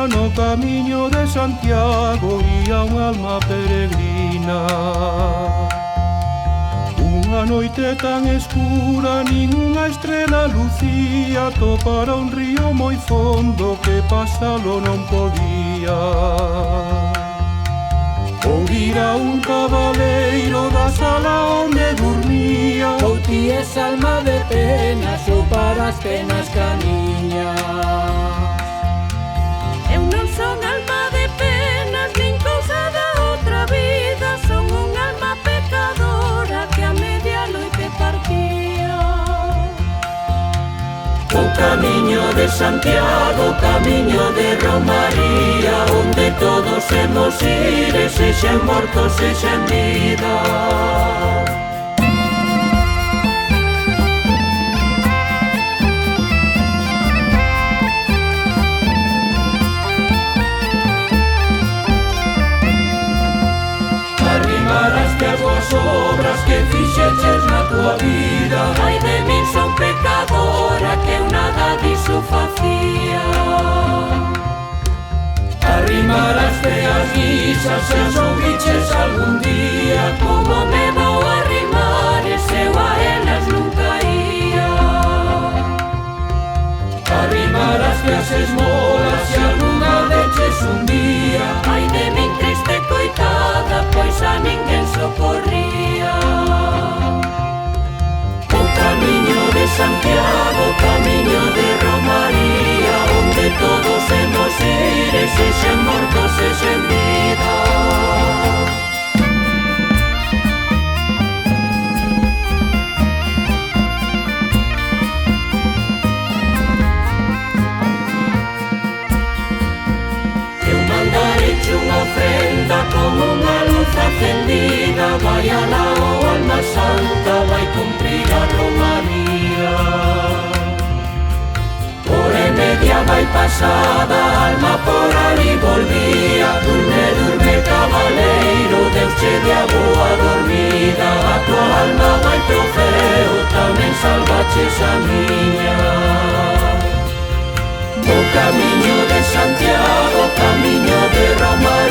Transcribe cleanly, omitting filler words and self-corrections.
no camiño de Santiago ía unha alma peregrina. Unha noite tan escura nin unha estrela lucía, topara un río moi fondo que pasalo non podía. Ouvira un cabaleiro da sala onde dormía: "Ou ti es alma de penas ou para as penas camiñas". Eu non son alma de penas nin cousa da outra vida, son un alma pecadora que a medianoite partía. O camiño de Santiago, o camiño de Romaría, onde todos hemos ir, e sexan mortos, sexan vida. Arrimaraste as boas obras que fixeches na tua vida. Ai de min son pecadora, que eu nada diso facía. Arrimaraste as guisas e as ouviches algún día. Como me vou arrimar e se eu a elas nunca ia? Arrimaraste as esmolas e algunha deches un día. Ai de min triste coitada, pois a ninguén socorría. O camiño de Santiago, o camiño de Romaría, onde todos hemos ir, e sexan mortos, sexan vida. Eu mandareche unha ofrenda con unha luz acendida. Vai alá o alma santa, vai cumprir a romaría. Hora e media vai pasada, a alma por ali volvía. Durme, durme, cabaleiro, Deus che de a boa dormida. A tua alma vai trofeo, tamén salvaches a miña. O camiño de Santiago, o camiño de Roma.